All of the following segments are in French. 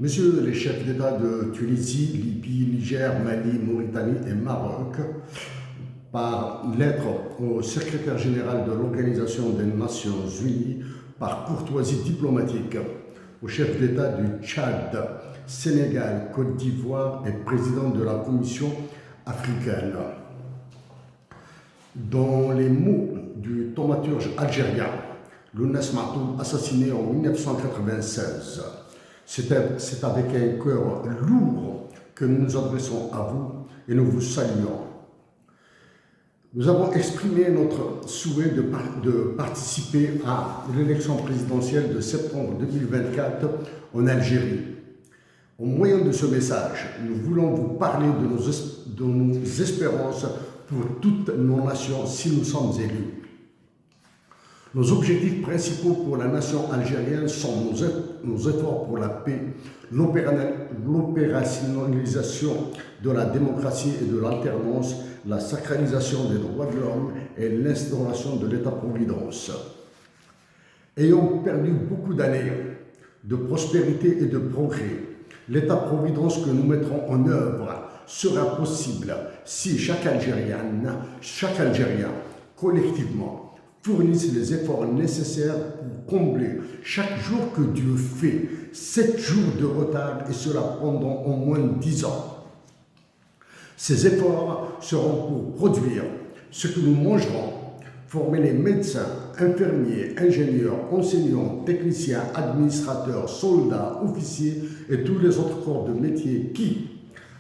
Messieurs les chefs d'État de Tunisie, Libye, Niger, Mali, Mauritanie et Maroc, par lettre au secrétaire général de l'Organisation des Nations Unies, par courtoisie diplomatique, au chef d'État du Tchad, Sénégal, Côte d'Ivoire et président de la Commission africaine. Dans les mots du thaumaturge algérien, Lounès Matoub, assassiné en 1996, c'est avec un cœur lourd que nous nous adressons à vous et nous vous saluons. Nous avons exprimé notre souhait de participer à l'élection présidentielle de septembre 2024 en Algérie. Au moyen de ce message, nous voulons vous parler de nos espérances pour toutes nos nations si nous sommes élus. Nos objectifs principaux pour la nation algérienne sont nos efforts pour la paix, l'opérationnalisation de la démocratie et de l'alternance, la sacralisation des droits de l'homme et l'instauration de l'État-providence. Ayant perdu beaucoup d'années de prospérité et de progrès, l'État-providence que nous mettrons en œuvre sera possible si chaque Algérien, collectivement, fournissent les efforts nécessaires pour combler chaque jour que Dieu fait, 7 jours de retard, et cela pendant au moins 10 ans. Ces efforts seront pour produire ce que nous mangerons, former les médecins, infirmiers, ingénieurs, enseignants, techniciens, administrateurs, soldats, officiers et tous les autres corps de métier qui,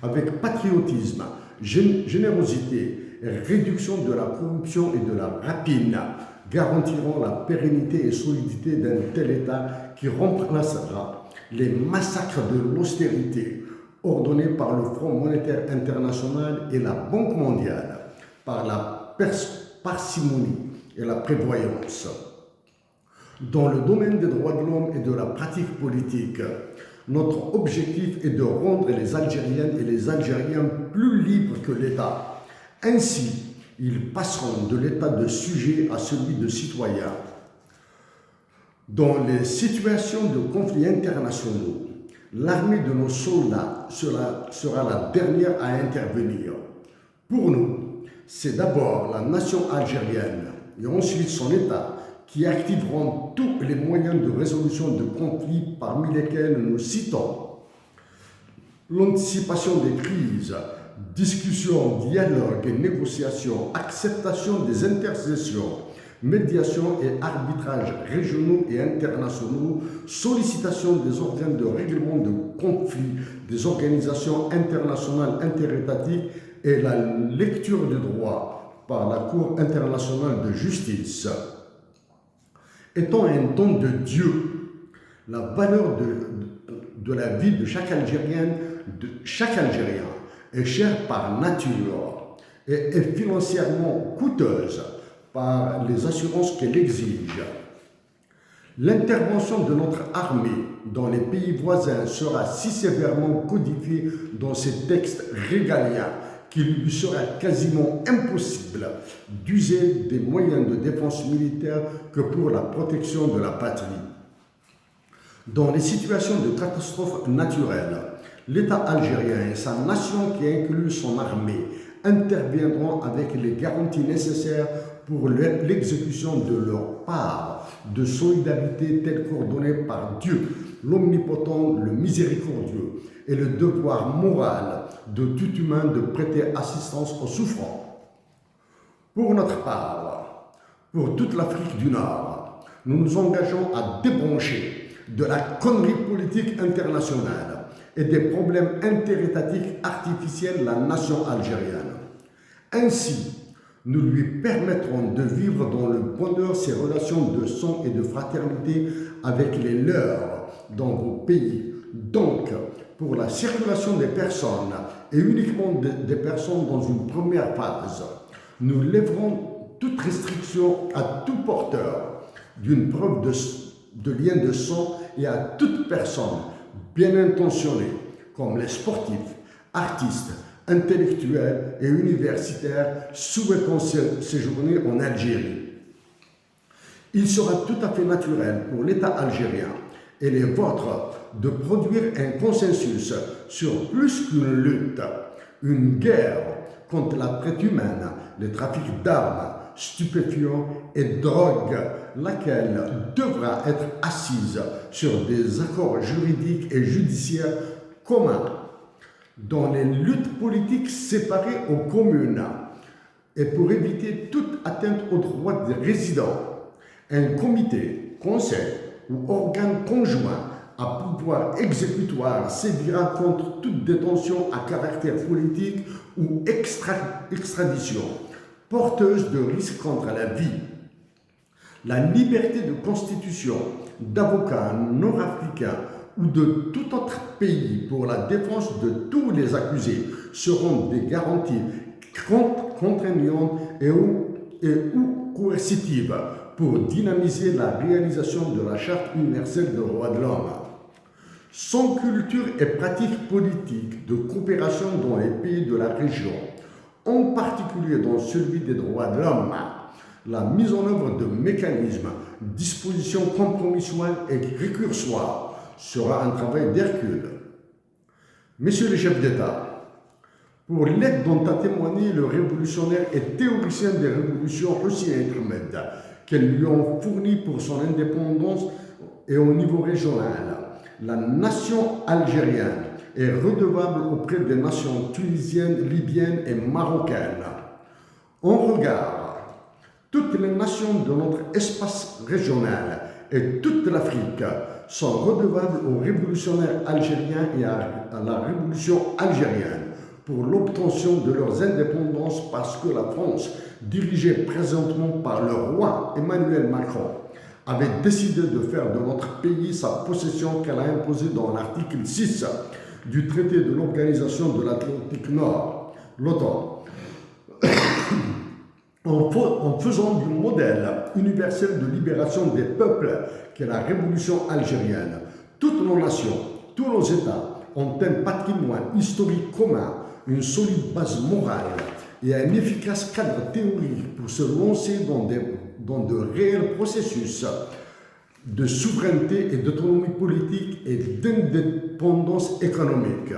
avec patriotisme, générosité et réduction de la corruption et de la rapine, garantiront la pérennité et solidité d'un tel État qui remplacera les massacres de l'austérité ordonnés par le Fonds monétaire international et la Banque mondiale, par la parcimonie et la prévoyance. Dans le domaine des droits de l'homme et de la pratique politique, notre objectif est de rendre les Algériennes et les Algériens plus libres que l'État. Ainsi, ils passeront de l'état de sujet à celui de citoyen. Dans les situations de conflits internationaux, l'armée de nos soldats sera la dernière à intervenir. Pour nous, c'est d'abord la nation algérienne et ensuite son État qui activeront tous les moyens de résolution de conflits parmi lesquels nous citons l'anticipation des crises, discussion, dialogue et négociation, acceptation des intercessions, médiation et arbitrage régionaux et internationaux, sollicitation des organes de règlement de conflits, des organisations internationales interétatiques et la lecture du droit par la Cour internationale de justice. Étant un don de Dieu, la valeur de la vie de chaque Algérien est chère par nature et est financièrement coûteuse par les assurances qu'elle exige. L'intervention de notre armée dans les pays voisins sera si sévèrement codifiée dans ces textes régaliens qu'il lui sera quasiment impossible d'user des moyens de défense militaire que pour la protection de la patrie. Dans les situations de catastrophes naturelles, l'État algérien et sa nation qui inclut son armée interviendront avec les garanties nécessaires pour l'exécution de leur part de solidarité telle qu'ordonnée par Dieu, l'omnipotent, le miséricordieux, et le devoir moral de tout humain de prêter assistance aux souffrants. Pour notre part, pour toute l'Afrique du Nord, nous nous engageons à débrancher de la connerie politique internationale et des problèmes interétatiques artificiels la nation algérienne. Ainsi, nous lui permettrons de vivre dans le bonheur ses relations de sang et de fraternité avec les leurs dans vos pays. Donc, pour la circulation des personnes et uniquement des personnes dans une première phase, nous lèverons toute restriction à tout porteur d'une preuve de lien de sang et à toute personne bien intentionnée, comme les sportifs, artistes, intellectuels et universitaires souhaitant séjourner en Algérie. Il sera tout à fait naturel pour l'État algérien Il est votre de produire un consensus sur plus qu'une lutte, une guerre contre la traite humaine, le trafic d'armes, stupéfiants et drogues, laquelle devra être assise sur des accords juridiques et judiciaires communs. Dans les luttes politiques séparées aux communes et pour éviter toute atteinte aux droits des résidents, un comité, conseil ou organe conjoint à pouvoir exécutoire sévira contre toute détention à caractère politique ou extradition, porteuse de risques contre la vie. La liberté de constitution d'avocats nord-africains ou de tout autre pays pour la défense de tous les accusés seront des garanties contraignantes et ou coercitives pour dynamiser la réalisation de la Charte universelle des droits de l'homme. Sans culture et pratiques politiques de coopération dans les pays de la région, en particulier dans celui des droits de l'homme, la mise en œuvre de mécanismes, dispositions compromissoires et récursoires sera un travail d'Hercule. Messieurs les chefs d'État, pour l'aide dont a témoigné le révolutionnaire et théoricien des révolutions Hussein Ahmed, qu'elles lui ont fourni pour son indépendance et au niveau régional, la nation algérienne est redevable auprès des nations tunisiennes, libyennes et marocaines. En regard, toutes les nations de notre espace régional et toute l'Afrique sont redevables aux révolutionnaires algériens et à la révolution algérienne pour l'obtention de leurs indépendances parce que la France, dirigée présentement par le roi Emmanuel Macron, avait décidé de faire de notre pays sa possession qu'elle a imposée dans l'article 6 du traité de l'Organisation de l'Atlantique Nord, l'OTAN, en faisant du modèle universel de libération des peuples qu'est la révolution algérienne. Toutes nos nations, tous nos États ont un patrimoine historique commun, une solide base morale et un efficace cadre théorique pour se lancer dans de réels processus de souveraineté et d'autonomie politique et d'indépendance économique.